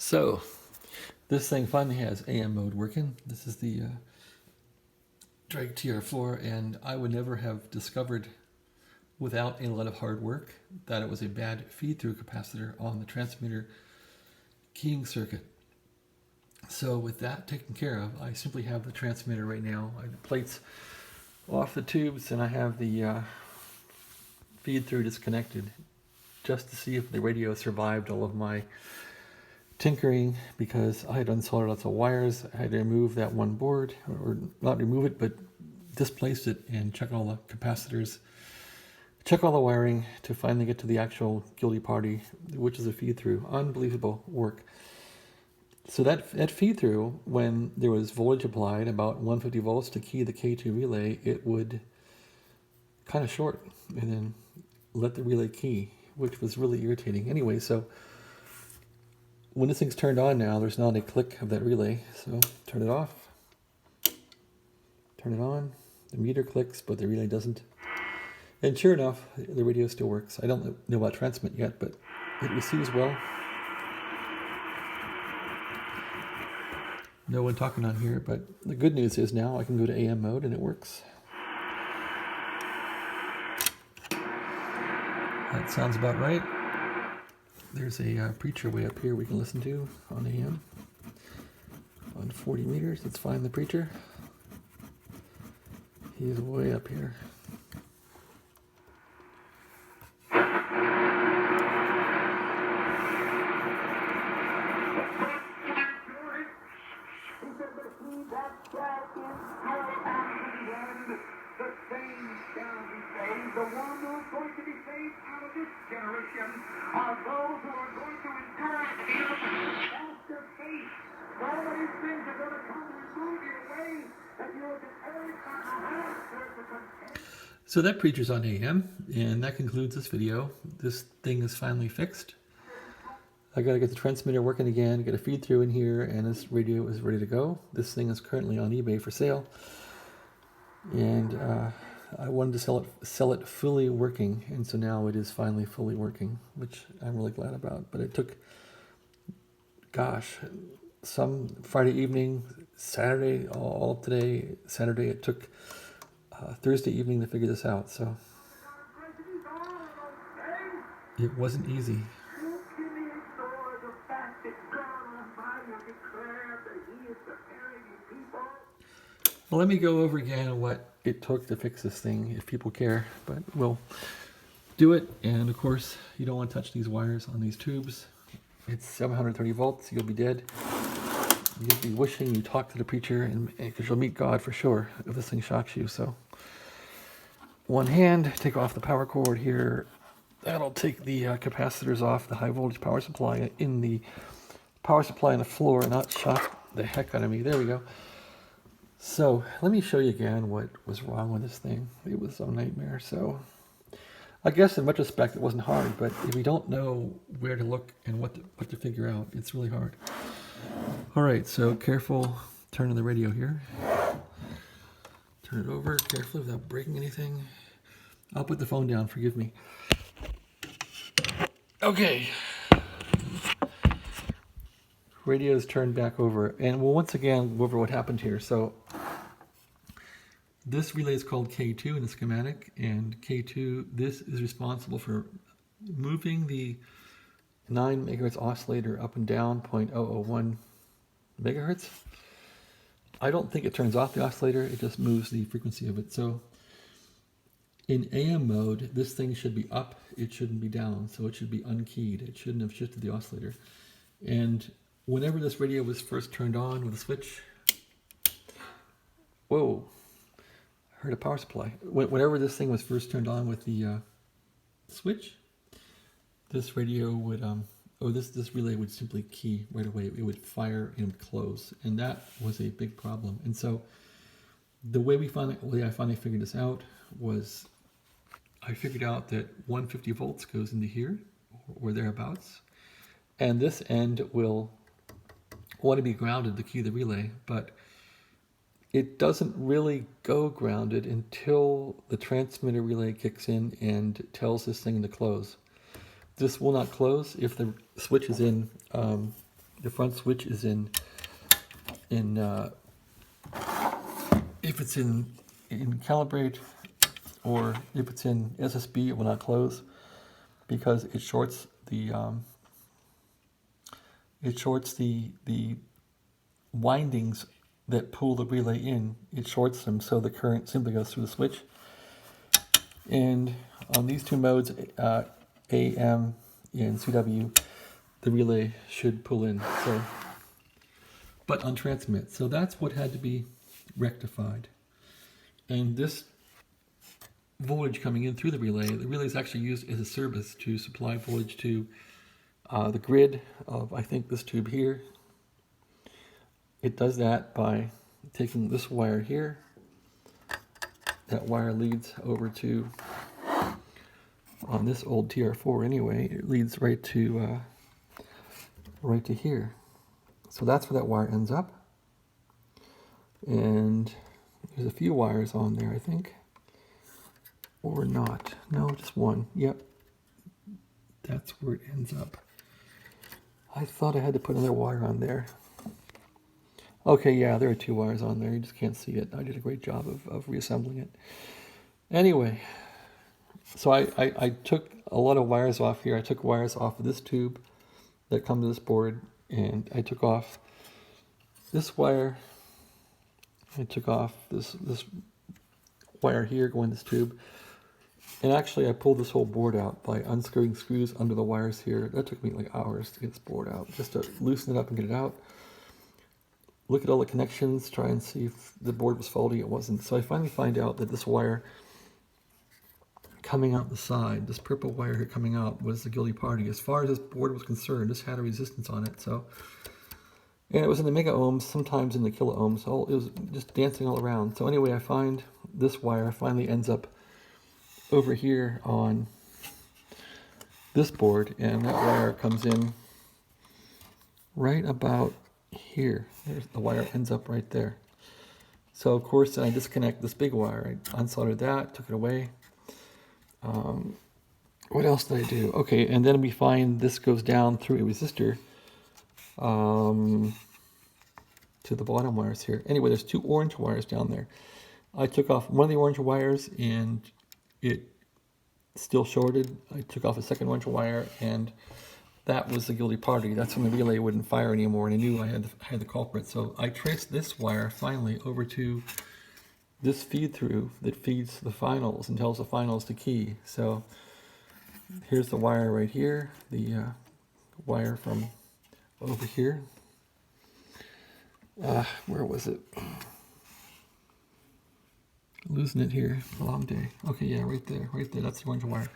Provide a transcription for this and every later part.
So this thing finally has AM mode working. This is the Drake TR4, and I would never have discovered without a lot of hard work that it was a bad feed-through capacitor on the transmitter keying circuit. So with that taken care of, I simply have the transmitter right now. I have the plates off the tubes, and I have the feed-through disconnected just to see if the radio survived all of my tinkering, because I had unsoldered lots of wires. I had to remove that one board, or not remove it, but displace it and check all the capacitors, check all the wiring to finally get to the actual guilty party, which is a feed-through. Unbelievable work. So that feed-through, when there was voltage applied, about 150 volts to key the K2 relay, it would kind of short and then let the relay key, which was really irritating. Anyway, so when this thing's turned on now, there's not a click of that relay. So turn it off, turn it on. The meter clicks, but the relay doesn't. And sure enough, the radio still works. I don't know about transmit yet, but it receives well. No one talking on here, but the good news is now I can go to AM mode and it works. That sounds about right. There's a preacher way up here we can listen to on AM. On 40 meters, let's find the preacher. He's way up here. The one who's going to be saved out of this generation are those who are going to endure him after faith. All of these things are going to come and remove you away, and you'll get every time I have. So that preacher's on AM, and that concludes this video. This thing is finally fixed. I gotta get the transmitter working again, get a feed through in here, and this radio is ready to go. This thing is currently on eBay for sale. And I wanted to sell it fully working, and so now it is finally fully working, which I'm really glad about. But it took, gosh, some Friday evening, Saturday, all of today, Saturday. It took Thursday evening to figure this out, so it wasn't easy. Well, let me go over again what it took to fix this thing, if people care, but we'll do it. And of course, you don't want to touch these wires on these tubes. It's 730 volts, you'll be dead. You'll be wishing you talked to the preacher, and because you'll meet God for sure if this thing shocks you. So one hand, take off the power cord here. That'll take the capacitors off the high voltage power supply in the power supply on the floor, and not shock the heck out of me. There we go. So let me show you again what was wrong with this thing. It was a nightmare. So I guess in retrospect it wasn't hard, but if you don't know where to look and what to figure out, it's really hard. All right, so careful turning the radio here. Turn it over carefully without breaking anything. I'll put the phone down, forgive me. Okay. Radio's turned back over, and we'll once again go over what happened here. So this relay is called K2 in the schematic, and K2, this is responsible for moving the 9 megahertz oscillator up and down 0.001 megahertz. I don't think it turns off the oscillator, it just moves the frequency of it. So in AM mode, this thing should be up, it shouldn't be down, so it should be unkeyed. It shouldn't have shifted the oscillator. And whenever this radio was first turned on with a switch, whoa, I heard a power supply. Whenever this thing was first turned on with the switch, this radio would, this relay would simply key right away. It would fire and it would close, and that was a big problem. And so the way I finally figured this out was I figured out that 150 volts goes into here, or thereabouts, and this end will want to be grounded to key the relay, but it doesn't really go grounded until the transmitter relay kicks in and tells this thing to close. This will not close if the switch is in The front switch is in if it's in calibrate, or if it's in SSB, it will not close because it shorts the windings that pull the relay in. It shorts them, so the current simply goes through the switch. And on these two modes, AM and CW, the relay should pull in. So, but on transmit. So that's what had to be rectified. And this voltage coming in through the relay is actually used as a service to supply voltage to the grid of, I think, this tube here. It does that by taking this wire here. That wire leads over to, on this old TR4 anyway, it leads right to here. So that's where that wire ends up. And there's a few wires on there, I think. Or not. No, just one. Yep. That's where it ends up. I thought I had to put another wire on there. Okay, yeah, there are two wires on there. You just can't see it. I did a great job of reassembling it. Anyway, so I took a lot of wires off here. I took wires off of this tube that come to this board, and I took off this wire. I took off this wire here going to this tube. And actually, I pulled this whole board out by unscrewing screws under the wires here. That took me like hours to get this board out, just to loosen it up and get it out. Look at all the connections, try and see if the board was faulty. It wasn't. So I finally find out that this wire coming out the side, this purple wire here coming out, was the guilty party. As far as this board was concerned, this had a resistance on it. So, and it was in the mega ohms, sometimes in the kilo ohms. So it was just dancing all around. So anyway, I find this wire finally ends up over here on this board, and that wire comes in right about here. There's the wire ends up right there. So of course I disconnect this big wire. I unsoldered that, took it away. What else did I do? Okay, and then we find this goes down through a resistor to the bottom wires here. Anyway, there's two orange wires down there. I took off one of the orange wires and it still shorted. I took off a second orange wire, and that was the guilty party. That's when the relay wouldn't fire anymore, and I knew I had the culprit. So I traced this wire finally over to this feed through that feeds the finals and tells the finals the key. So here's the wire right here, the wire from over here. Where was it? Losing it here. Long day. Okay, yeah, right there. That's the orange wire.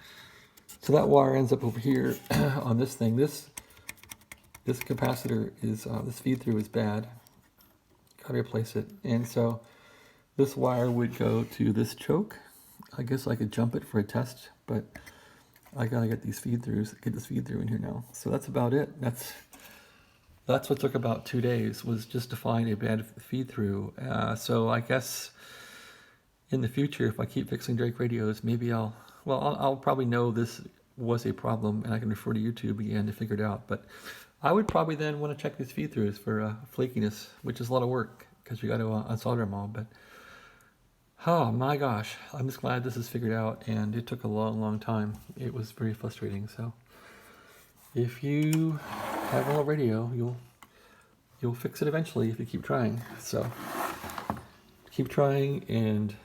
So that wire ends up over here on this thing. This capacitor is, this feed through is bad. Gotta replace it. And so this wire would go to this choke. I guess I could jump it for a test, but I gotta get these feed throughs, get this feed through in here now. So that's about it. That's what took about 2 days, was just to find a bad feed through. So I guess in the future, if I keep fixing Drake radios, maybe I'll probably know this was a problem, and I can refer to YouTube again to figure it out. But I would probably then want to check these feed throughs for flakiness, which is a lot of work because you got to unsolder them all. But oh my gosh, I'm just glad this is figured out, and it took a long time. It was very frustrating. So if you have a radio, you'll fix it eventually if you keep trying. So keep trying, and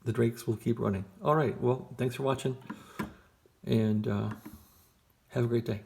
the Drakes will keep running. All right, well, thanks for watching, and have a great day.